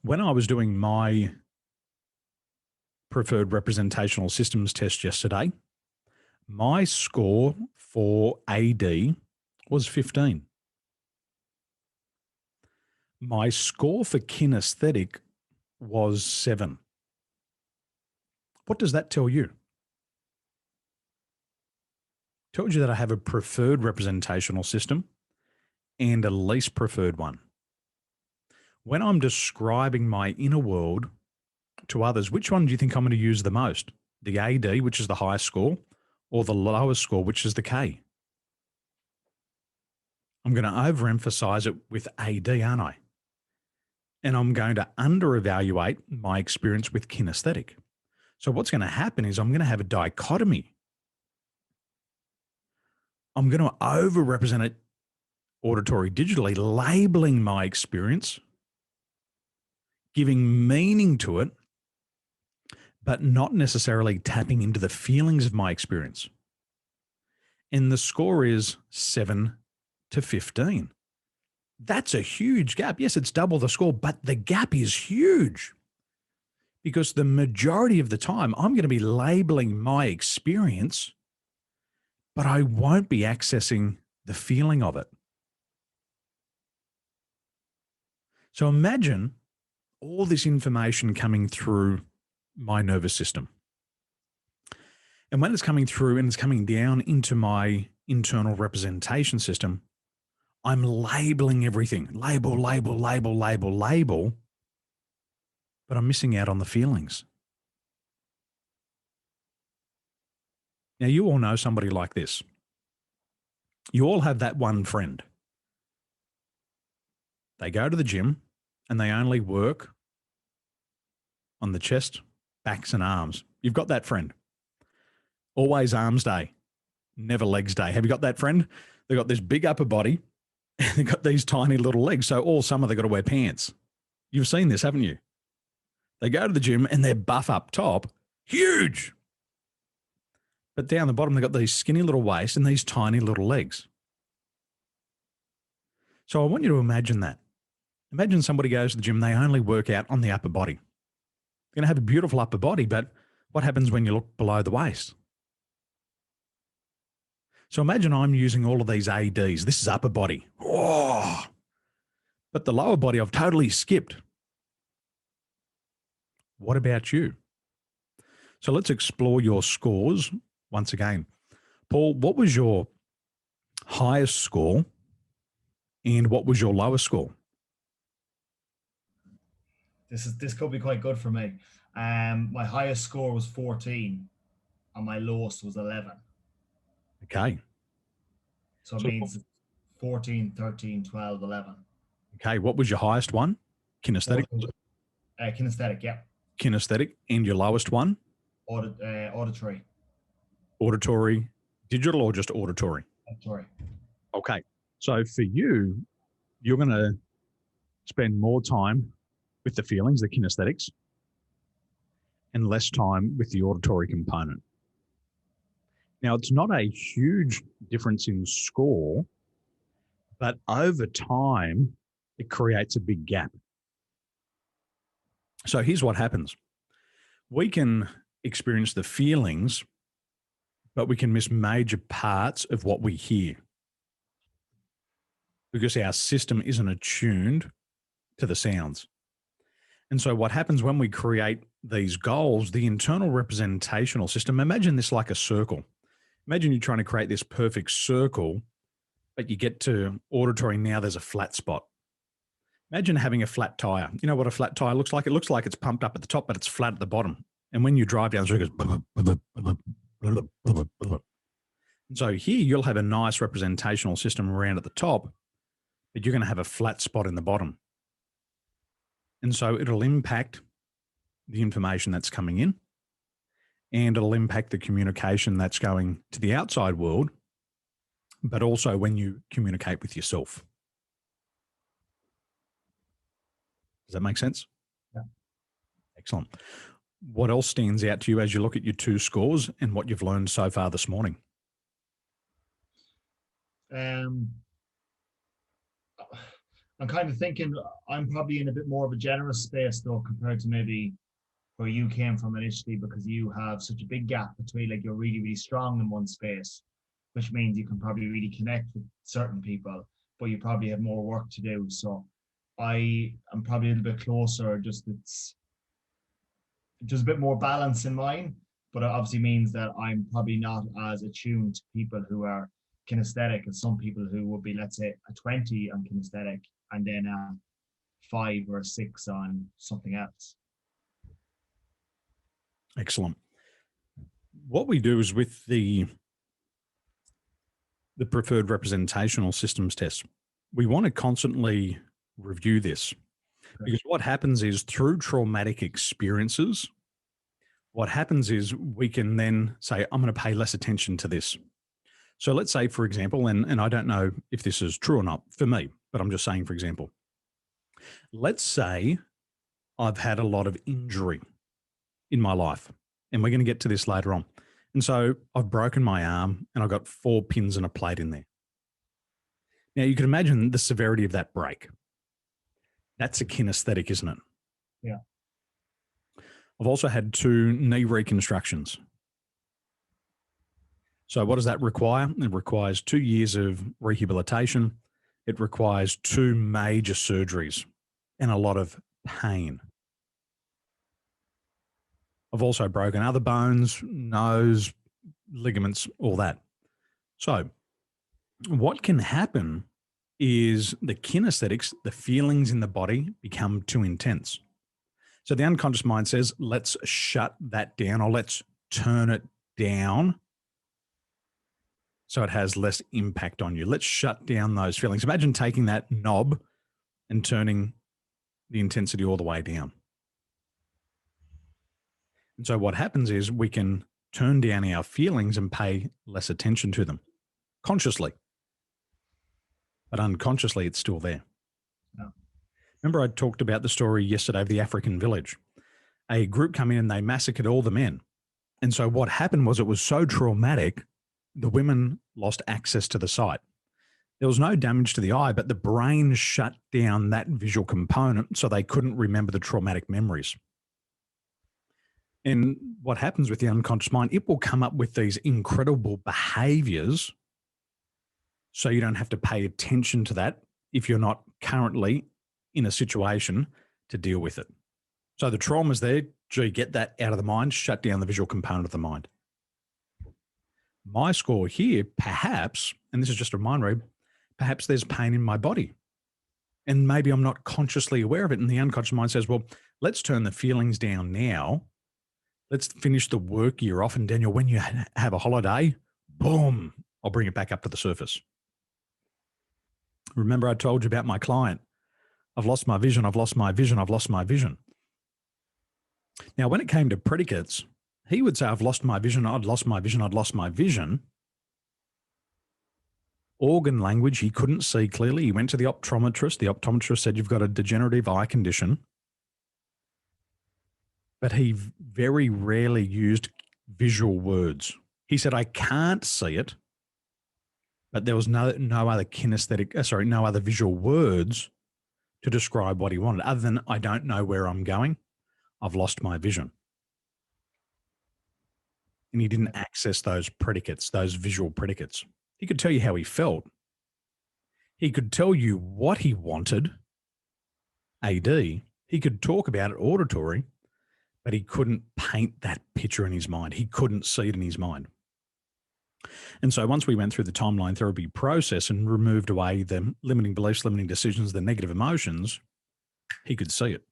When I was doing my preferred representational systems test yesterday, my score for AD was 15. My score for kinesthetic was 7. What does that tell you? It tells you that I have a preferred representational system and a least preferred one. When I'm describing my inner world to others, which one do you think I'm going to use the most? The AD, which is the highest score, or the lowest score, which is the K? I'm going to overemphasize it with AD, aren't I? And I'm going to under-evaluate my experience with kinesthetic. So what's going to happen is I'm going to have a dichotomy. I'm going to over-represent it auditory digitally, labeling my experience, giving meaning to it, but not necessarily tapping into the feelings of my experience. And the score is 7 to 15. That's a huge gap. Yes, it's double the score, but the gap is huge because the majority of the time I'm going to be labeling my experience, but I won't be accessing the feeling of it. So imagine all this information coming through my nervous system. And when it's coming through and it's coming down into my internal representation system, I'm labeling everything. Label, label, label, label, label. But I'm missing out on the feelings. Now, you all know somebody like this. You all have that one friend. They go to the gym and they only work on the chest, backs, and arms. You've got that friend. Always arms day, never legs day. Have you got that friend? They've got this big upper body and they've got these tiny little legs. So all summer they've got to wear pants. You've seen this, haven't you? They go to the gym and they're buff up top, huge. But down the bottom, they've got these skinny little waists and these tiny little legs. So I want you to imagine that. Imagine somebody goes to the gym, they only work out on the upper body. They're going to have a beautiful upper body, but what happens when you look below the waist? So imagine I'm using all of these ADs. This is upper body. Oh, but the lower body I've totally skipped. What about you? So let's explore your scores once again. Paul, what was your highest score and what was your lowest score? This could be quite good for me. My highest score was 14 and my lowest was 11. Okay. So it means 14, 13, 12, 11. Okay. What was your highest one? Kinesthetic? Kinesthetic, yeah. Kinesthetic. And your lowest one? Auditory. Auditory, digital, or just auditory? Auditory. Okay. So for you, you're going to spend more time with the feelings, the kinesthetics, and less time with the auditory component. Now, it's not a huge difference in score, but over time, it creates a big gap. So here's what happens. We can experience the feelings, but we can miss major parts of what we hear because our system isn't attuned to the sounds. And so what happens when we create these goals, the internal representational system, imagine this like a circle. Imagine you're trying to create this perfect circle, but you get to auditory, now there's a flat spot. Imagine having a flat tire. You know what a flat tire looks like? It looks like it's pumped up at the top, but it's flat at the bottom. And when you drive down the street, it goes. And so here you'll have a nice representational system around at the top, but you're going to have a flat spot in the bottom. And so it'll impact the information that's coming in, and it'll impact the communication that's going to the outside world, but also when you communicate with yourself. Does that make sense? Yeah. Excellent. What else stands out to you as you look at your two scores and what you've learned so far this morning? I'm kind of thinking I'm probably in a bit more of a generous space though, compared to maybe where you came from initially, because you have such a big gap between, like, you're really, really strong in one space, which means you can probably really connect with certain people, but you probably have more work to do. So I am probably a little bit closer, just it's just a bit more balance in mine, but it obviously means that I'm probably not as attuned to people who are kinesthetic as some people who would be, let's say, a 20 on kinesthetic and then a 5 or 6 on something else. Excellent. What we do is with the preferred representational systems test, we want to constantly review this, because what happens is through traumatic experiences, what happens is we can then say, I'm going to pay less attention to this. So let's say, for example, and I don't know if this is true or not for me, but I'm just saying, for example, let's say I've had a lot of injury in my life, and we're going to get to this later on. And so I've broken my arm and I've got 4 pins and a plate in there. Now you can imagine the severity of that break. That's a kinesthetic, isn't it? Yeah. I've also had 2 knee reconstructions. So what does that require? It requires 2 years of rehabilitation. It requires 2 major surgeries and a lot of pain. I've also broken other bones, nose, ligaments, all that. So what can happen is the kinesthetics, the feelings in the body, become too intense. So the unconscious mind says, let's shut that down, or let's turn it down so it has less impact on you. Let's shut down those feelings. Imagine taking that knob and turning the intensity all the way down. And so what happens is we can turn down our feelings and pay less attention to them consciously. But unconsciously, it's still there. Yeah. Remember I talked about the story yesterday of the African village. A group come in and they massacred all the men. And so what happened was, it was so traumatic, the women lost access to the sight. There was no damage to the eye, but the brain shut down that visual component so they couldn't remember the traumatic memories. And what happens with the unconscious mind, it will come up with these incredible behaviors so you don't have to pay attention to that if you're not currently in a situation to deal with it. So the trauma's there, get that out of the mind, shut down the visual component of the mind. My score here, perhaps, and this is just a mind read, perhaps there's pain in my body. And maybe I'm not consciously aware of it. And the unconscious mind says, well, let's turn the feelings down now. Let's finish the work year off. And Daniel, when you have a holiday, boom, I'll bring it back up to the surface. Remember I told you about my client. I've lost my vision. I've lost my vision. I've lost my vision. Now, when it came to predicates, he would say, I've lost my vision. I'd lost my vision. I'd lost my vision. Organ language, he couldn't see clearly. He went to the optometrist. The optometrist said, you've got a degenerative eye condition. But he very rarely used visual words. He said, I can't see it. But there was no other kinesthetic, no other visual words to describe what he wanted, other than, I don't know where I'm going. I've lost my vision. And he didn't access those predicates, those visual predicates. He could tell you how he felt. He could tell you what he wanted, AD. He could talk about it, auditory, but he couldn't paint that picture in his mind. He couldn't see it in his mind. And so once we went through the timeline therapy process and removed away the limiting beliefs, limiting decisions, the negative emotions, he could see it.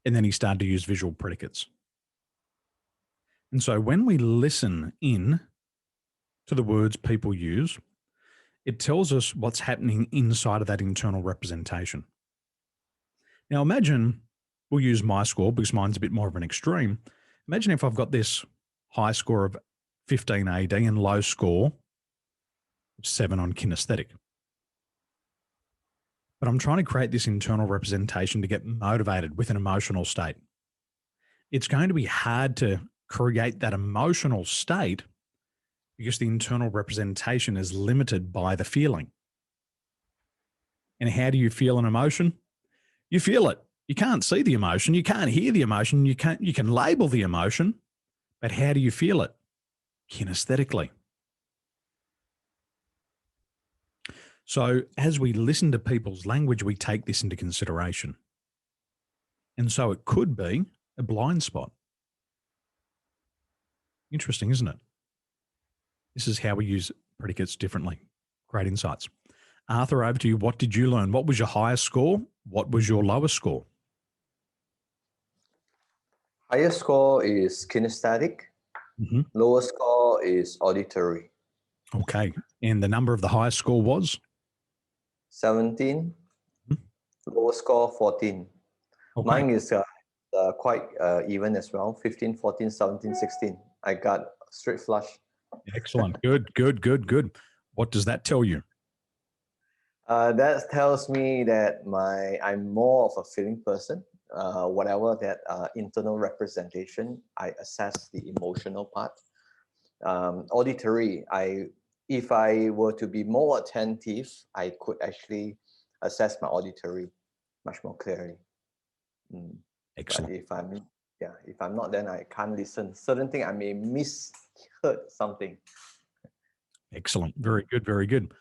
And then he started to use visual predicates. And so when we listen in to the words people use, it tells us what's happening inside of that internal representation. Now imagine, we'll use my score because mine's a bit more of an extreme. Imagine if I've got this high score of 15 AD and low score of 7 on kinesthetic. But I'm trying to create this internal representation to get motivated with an emotional state. It's going to be hard to create that emotional state because the internal representation is limited by the feeling. And how do you feel an emotion? You feel it. You can't see the emotion. You can't hear the emotion. You can label the emotion, but how do you feel it? Kinesthetically. So as we listen to people's language, we take this into consideration. And so it could be a blind spot. Interesting, isn't it? This is how we use predicates differently. Great insights. Arthur, over to you. What did you learn? What was your highest score? What was your lowest score? Highest score is kinesthetic. Mm-hmm. Lowest score is auditory. Okay. And the number of the highest score was? 17. Mm-hmm. Lowest score 14. Okay. Mine is quite even as well. 15, 14, 17, 16. I got straight flush. Excellent. Good. What does that tell you? That tells me that I'm more of a feeling person. Whatever that internal representation, I assess the emotional part. Auditory, if I were to be more attentive, I could actually assess my auditory much more clearly. Excellent. But if I'm not, then I can't listen. Certain thing I may misheard something. Excellent. Very good.